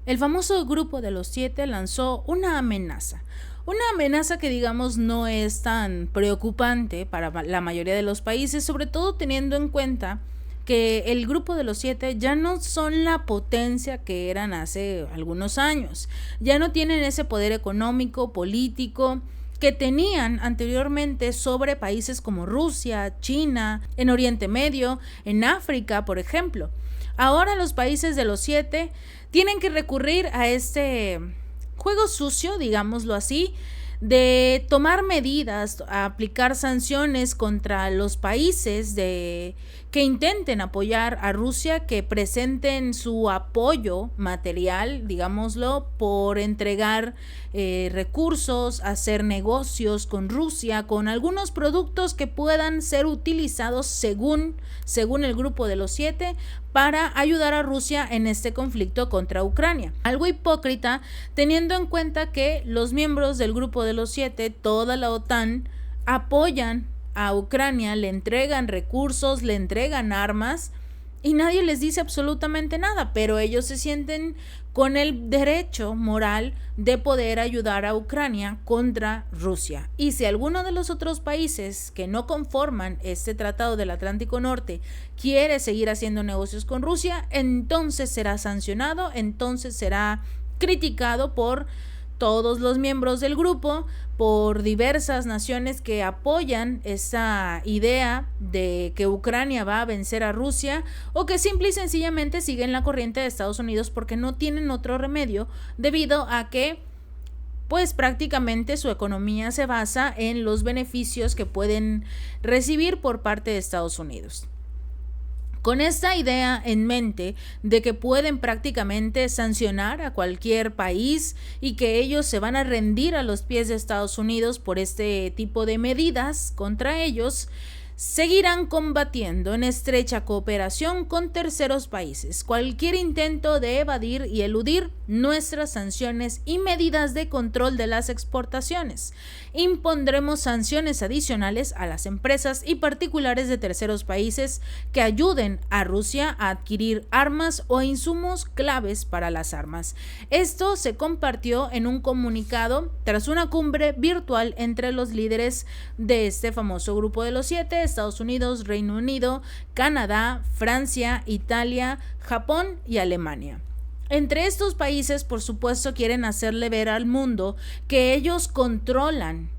El famoso Grupo de los Siete lanzó una amenaza que digamos no es tan preocupante para la mayoría de los países, sobre todo teniendo en cuenta que el Grupo de los Siete ya no son la potencia que eran hace algunos años, ya no tienen ese poder económico, político, que tenían anteriormente sobre países como Rusia, China, en Oriente Medio, en África, por ejemplo. Ahora los países de los siete tienen que recurrir a este juego sucio, digámoslo así, de tomar medidas, a aplicar sanciones contra los países que intenten apoyar a Rusia, que presenten su apoyo material, digámoslo, por entregar recursos, hacer negocios con Rusia, con algunos productos que puedan ser utilizados según el Grupo de los Siete para ayudar a Rusia en este conflicto contra Ucrania. Algo hipócrita teniendo en cuenta que los miembros del Grupo de los Siete, toda la OTAN, apoyan a Ucrania, le entregan recursos, le entregan armas y nadie les dice absolutamente nada, pero ellos se sienten con el derecho moral de poder ayudar a Ucrania contra Rusia. Y si alguno de los otros países que no conforman este tratado del Atlántico Norte quiere seguir haciendo negocios con Rusia, entonces será sancionado, entonces será criticado por todos los miembros del grupo, por diversas naciones que apoyan esa idea de que Ucrania va a vencer a Rusia, o que simple y sencillamente siguen la corriente de Estados Unidos porque no tienen otro remedio, debido a que pues prácticamente su economía se basa en los beneficios que pueden recibir por parte de Estados Unidos. Con esta idea en mente de que pueden prácticamente sancionar a cualquier país y que ellos se van a rendir a los pies de Estados Unidos por este tipo de medidas contra ellos, seguirán combatiendo en estrecha cooperación con terceros países cualquier intento de evadir y eludir nuestras sanciones y medidas de control de las exportaciones. Impondremos sanciones adicionales a las empresas y particulares de terceros países que ayuden a Rusia a adquirir armas o insumos claves para las armas. Esto se compartió en un comunicado tras una cumbre virtual entre los líderes de este famoso Grupo de los Siete: Estados Unidos, Reino Unido, Canadá, Francia, Italia, Japón y Alemania. Entre estos países, por supuesto, quieren hacerle ver al mundo que ellos controlan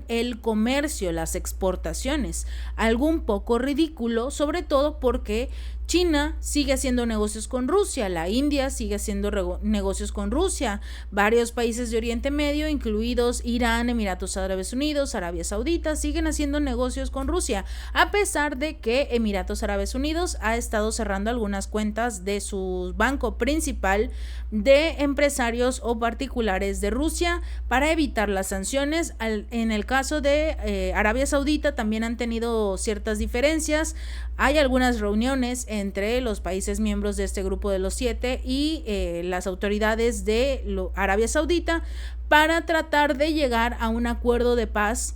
el comercio, las exportaciones, algo un poco ridículo, sobre todo porque China sigue haciendo negocios con Rusia, la India sigue haciendo negocios con Rusia, varios países de Oriente Medio, incluidos Irán, Emiratos Árabes Unidos, Arabia Saudita, siguen haciendo negocios con Rusia, a pesar de que Emiratos Árabes Unidos ha estado cerrando algunas cuentas de su banco principal de empresarios o particulares de Rusia para evitar las sanciones. En el caso de Arabia Saudita también han tenido ciertas diferencias. Hay algunas reuniones entre los países miembros de este Grupo de los Siete y las autoridades de Arabia Saudita para tratar de llegar a un acuerdo de paz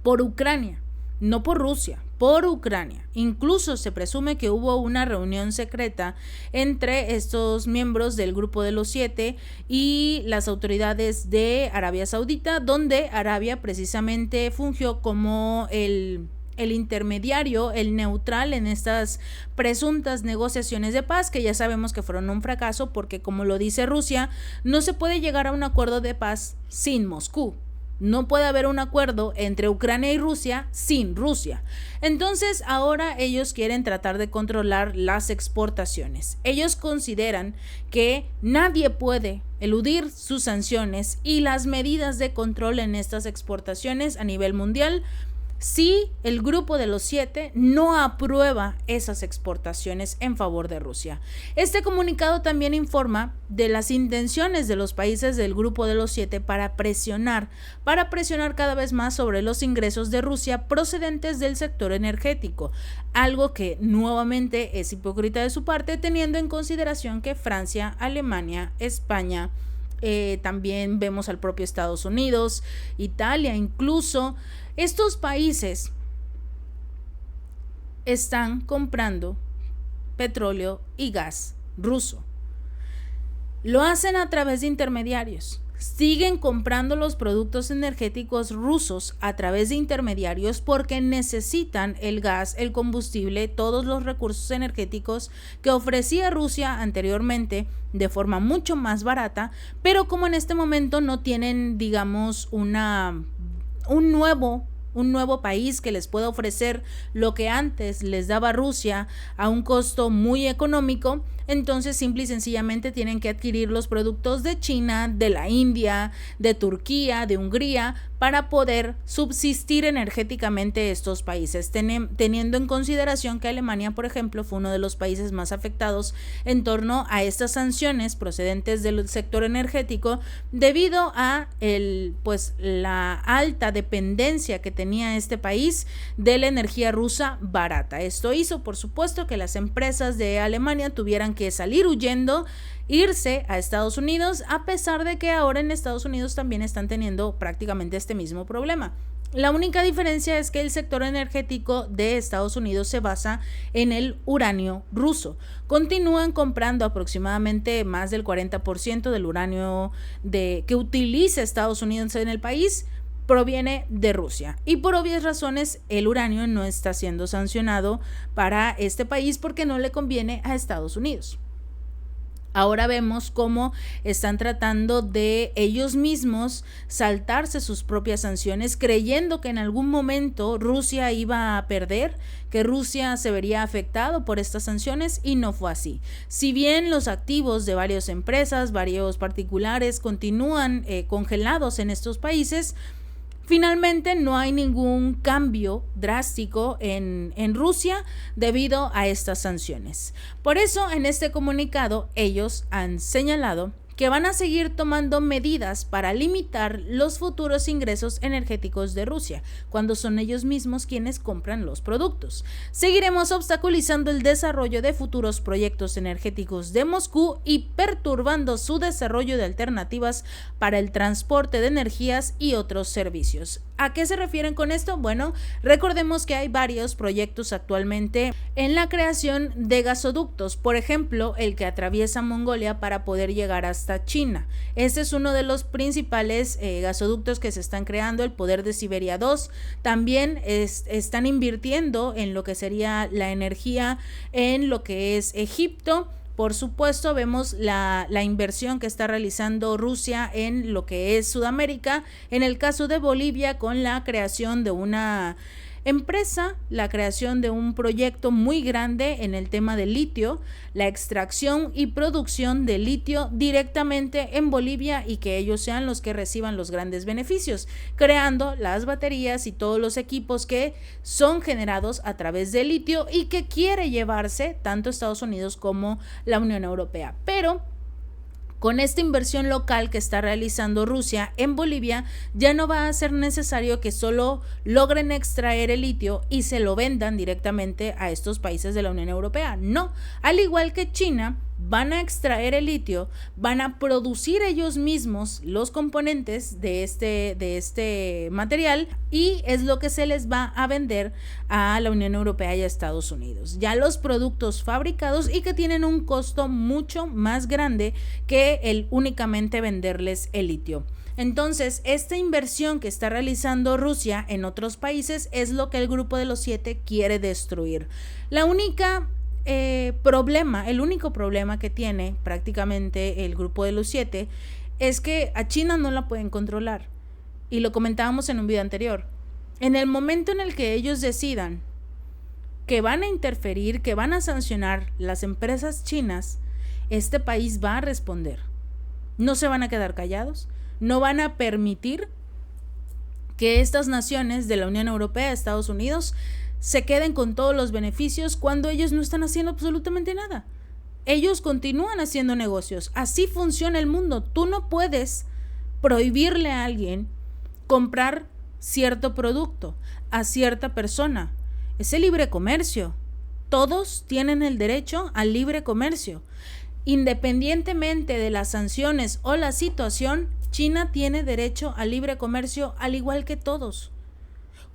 por Ucrania, no por Rusia, por Ucrania. Incluso se presume que hubo una reunión secreta entre estos miembros del Grupo de los Siete y las autoridades de Arabia Saudita, donde Arabia precisamente fungió como el intermediario, el neutral en estas presuntas negociaciones de paz, que ya sabemos que fueron un fracaso porque, como lo dice Rusia, no se puede llegar a un acuerdo de paz sin Moscú. No puede haber un acuerdo entre Ucrania y Rusia sin Rusia. Entonces ahora ellos quieren tratar de controlar las exportaciones. Ellos consideran que nadie puede eludir sus sanciones y las medidas de control en estas exportaciones a nivel mundial si el Grupo de los Siete no aprueba esas exportaciones en favor de Rusia. Este comunicado también informa de las intenciones de los países del Grupo de los Siete para presionar cada vez más sobre los ingresos de Rusia procedentes del sector energético, algo que nuevamente es hipócrita de su parte, teniendo en consideración que Francia, Alemania, España, también vemos al propio Estados Unidos, Italia, incluso estos países están comprando petróleo y gas ruso. Lo hacen a través de intermediarios. Siguen comprando los productos energéticos rusos a través de intermediarios porque necesitan el gas, el combustible, todos los recursos energéticos que ofrecía Rusia anteriormente de forma mucho más barata, pero como en este momento no tienen, digamos, un nuevo país que les pueda ofrecer lo que antes les daba Rusia a un costo muy económico, entonces simple y sencillamente tienen que adquirir los productos de China, de la India, de Turquía, de Hungría, para poder subsistir energéticamente estos países, teniendo en consideración que Alemania, por ejemplo, fue uno de los países más afectados en torno a estas sanciones procedentes del sector energético debido a la alta dependencia que tenía este país de la energía rusa barata. Esto hizo, por supuesto, que las empresas de Alemania tuvieran que salir huyendo, irse a Estados Unidos, a pesar de que ahora en Estados Unidos también están teniendo prácticamente este mismo problema. La única diferencia es que el sector energético de Estados Unidos se basa en el uranio ruso. Continúan comprando aproximadamente más del 40% del uranio que utiliza Estados Unidos en el país proviene de Rusia, y por obvias razones el uranio no está siendo sancionado para este país porque no le conviene a Estados Unidos. Ahora vemos cómo están tratando de ellos mismos saltarse sus propias sanciones, creyendo que en algún momento Rusia iba a perder, que Rusia se vería afectado por estas sanciones, y no fue así. Si bien los activos de varias empresas, varios particulares continúan congelados en estos países, finalmente no hay ningún cambio drástico en Rusia debido a estas sanciones. Por eso en este comunicado ellos han señalado que van a seguir tomando medidas para limitar los futuros ingresos energéticos de Rusia, cuando son ellos mismos quienes compran los productos. Seguiremos obstaculizando el desarrollo de futuros proyectos energéticos de Moscú y perturbando su desarrollo de alternativas para el transporte de energías y otros servicios. ¿A qué se refieren con esto? Bueno, recordemos que hay varios proyectos actualmente en la creación de gasoductos, por ejemplo, el que atraviesa Mongolia para poder llegar hasta China. Este es uno de los principales gasoductos que se están creando, el Poder de Siberia 2. También están invirtiendo en lo que sería la energía en lo que es Egipto. Por supuesto, vemos la inversión que está realizando Rusia en lo que es Sudamérica, en el caso de Bolivia, con la creación de una empresa, la creación de un proyecto muy grande en el tema del litio, la extracción y producción de litio directamente en Bolivia, y que ellos sean los que reciban los grandes beneficios, creando las baterías y todos los equipos que son generados a través del litio y que quiere llevarse tanto Estados Unidos como la Unión Europea. Pero con esta inversión local que está realizando Rusia en Bolivia, ya no va a ser necesario que solo logren extraer el litio y se lo vendan directamente a estos países de la Unión Europea. No, al igual que China, van a extraer el litio, van a producir ellos mismos los componentes de este material, y es lo que se les va a vender a la Unión Europea y a Estados Unidos. Ya los productos fabricados y que tienen un costo mucho más grande que el únicamente venderles el litio. Entonces, esta inversión que está realizando Rusia en otros países es lo que el Grupo de los 7 quiere destruir. El único problema que tiene prácticamente el Grupo de los 7 es que a China no la pueden controlar, y lo comentábamos en un video anterior. En el momento en el que ellos decidan que van a interferir, que van a sancionar las empresas chinas, este país va a responder. No se van a quedar callados, no van a permitir que estas naciones de la Unión Europea, Estados Unidos, se queden con todos los beneficios cuando ellos no están haciendo absolutamente nada. Ellos continúan haciendo negocios. Así funciona el mundo. Tú no puedes prohibirle a alguien comprar cierto producto a cierta persona. Es el libre comercio. Todos tienen el derecho al libre comercio. Independientemente de las sanciones o la situación, China tiene derecho al libre comercio al igual que todos.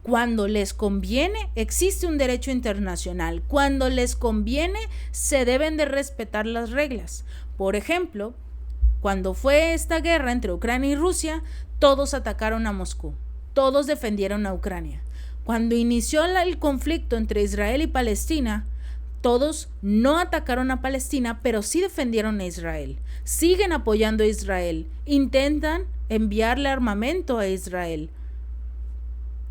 Cuando les conviene, existe un derecho internacional. Cuando les conviene, se deben de respetar las reglas. Por ejemplo, Cuando fue esta guerra entre Ucrania y Rusia, todos atacaron a Moscú, todos defendieron a Ucrania. Cuando inició el conflicto entre Israel y Palestina, todos no atacaron a Palestina, pero sí defendieron a Israel. Siguen apoyando a Israel, intentan enviarle armamento a Israel.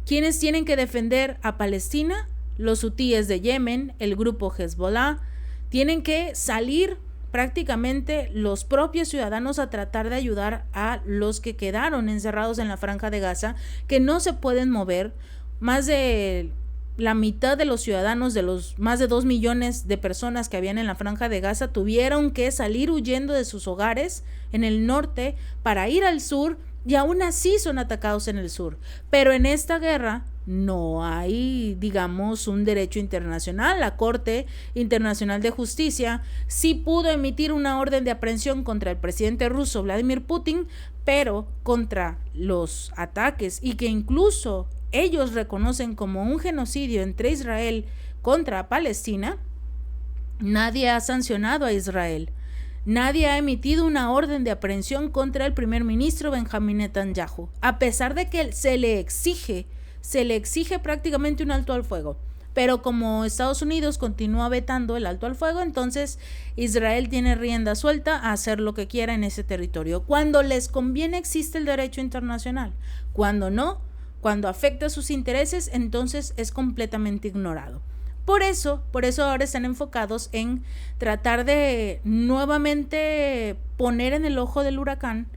¿Quiénes tienen que defender a Palestina? Los hutíes de Yemen, el grupo Hezbollah. Tienen que salir prácticamente los propios ciudadanos a tratar de ayudar a los que quedaron encerrados en la Franja de Gaza, que no se pueden mover. Más de la mitad de los ciudadanos, de los más de 2 millones de personas que habían en la Franja de Gaza, tuvieron que salir huyendo de sus hogares en el norte para ir al sur, y aún así son atacados en el sur. Pero en esta guerra no hay, digamos, un derecho internacional. La Corte Internacional de Justicia sí pudo emitir una orden de aprehensión contra el presidente ruso Vladimir Putin, pero contra los ataques, y que incluso ellos reconocen como un genocidio entre Israel contra Palestina, nadie ha sancionado a Israel. Nadie ha emitido una orden de aprehensión contra el primer ministro Benjamín Netanyahu, a pesar de que se le exige prácticamente un alto al fuego. Pero como Estados Unidos continúa vetando el alto al fuego, entonces Israel tiene rienda suelta a hacer lo que quiera en ese territorio. Cuando les conviene existe el derecho internacional. Cuando no, cuando afecta sus intereses, entonces es completamente ignorado. Por eso ahora están enfocados en tratar de nuevamente poner en el ojo del huracán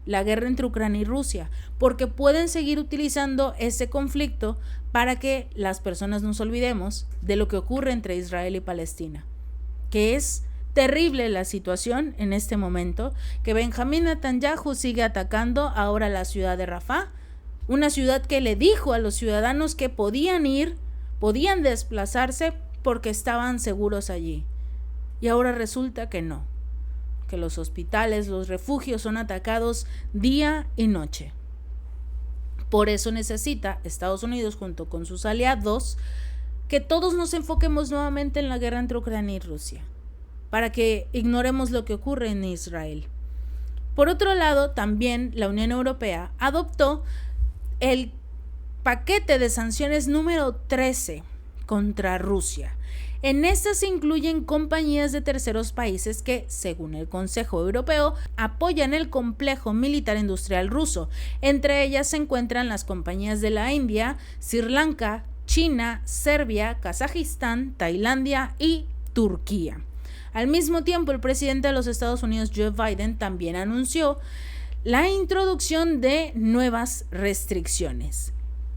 la guerra entre Ucrania y Rusia, porque pueden seguir utilizando ese conflicto para que las personas nos olvidemos de lo que ocurre entre Israel y Palestina, que es terrible la situación en este momento, que Benjamín Netanyahu sigue atacando ahora la ciudad de Rafah, una ciudad que le dijo a los ciudadanos que podían desplazarse porque estaban seguros allí. Y ahora resulta que no, que los hospitales, los refugios son atacados día y noche. Por eso necesita Estados Unidos, junto con sus aliados, que todos nos enfoquemos nuevamente en la guerra entre Ucrania y Rusia, para que ignoremos lo que ocurre en Israel. Por otro lado, también la Unión Europea adoptó el paquete de sanciones número 13 contra Rusia. En estas se incluyen compañías de terceros países que, según el Consejo Europeo, apoyan el complejo militar industrial ruso. Entre ellas se encuentran las compañías de la India, Sri Lanka, China, Serbia, Kazajistán, Tailandia y Turquía. Al mismo tiempo, el presidente de los Estados Unidos, Joe Biden, también anunció la introducción de nuevas restricciones.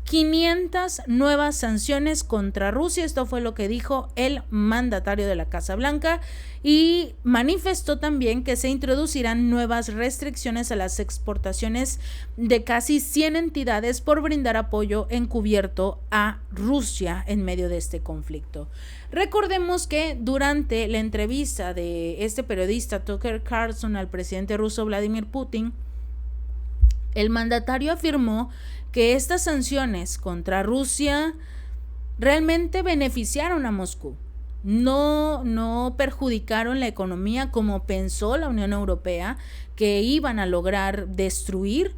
500 nuevas sanciones contra Rusia. Esto fue lo que dijo el mandatario de la Casa Blanca, y manifestó también que se introducirán nuevas restricciones a las exportaciones de casi 100 entidades por brindar apoyo encubierto a Rusia en medio de este conflicto. Recordemos que durante la entrevista de este periodista Tucker Carlson al presidente ruso Vladimir Putin, el mandatario afirmó que estas sanciones contra Rusia realmente beneficiaron a Moscú. No perjudicaron la economía como pensó la Unión Europea que iban a lograr destruir.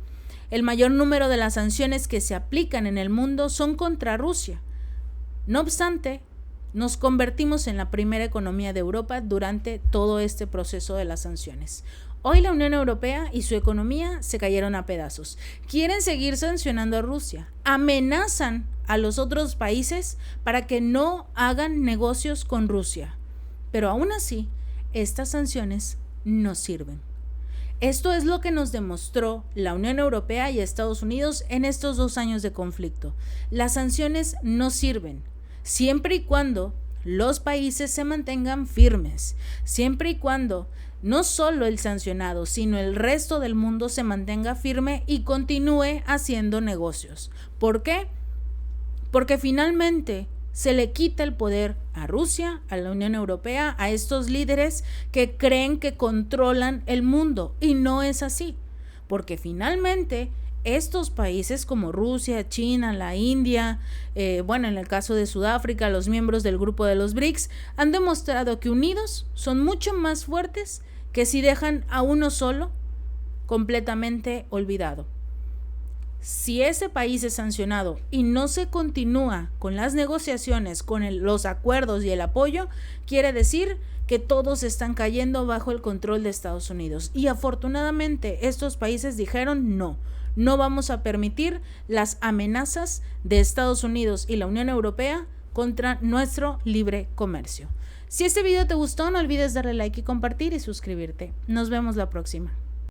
El mayor número de las sanciones que se aplican en el mundo son contra Rusia. No obstante, nos convertimos en la primera economía de Europa durante todo este proceso de las sanciones. Hoy la Unión Europea y su economía se cayeron a pedazos. Quieren seguir sancionando a Rusia. Amenazan a los otros países para que no hagan negocios con Rusia. Pero aún así, estas sanciones no sirven. Esto es lo que nos demostró la Unión Europea y Estados Unidos en estos 2 años de conflicto. Las sanciones no sirven, siempre y cuando los países se mantengan firmes, siempre y cuando no solo el sancionado, sino el resto del mundo se mantenga firme y continúe haciendo negocios. ¿Por qué? Porque finalmente se le quita el poder a Rusia, a la Unión Europea, a estos líderes que creen que controlan el mundo, y no es así, porque finalmente estos países como Rusia, China, la India, en el caso de Sudáfrica, los miembros del grupo de los BRICS, han demostrado que unidos son mucho más fuertes que si dejan a uno solo completamente olvidado. Si ese país es sancionado y no se continúa con las negociaciones, con los acuerdos y el apoyo, quiere decir que todos están cayendo bajo el control de Estados Unidos. Y afortunadamente estos países dijeron no vamos a permitir las amenazas de Estados Unidos y la Unión Europea contra nuestro libre comercio. Si este video te gustó, no olvides darle like y compartir y suscribirte. Nos vemos la próxima.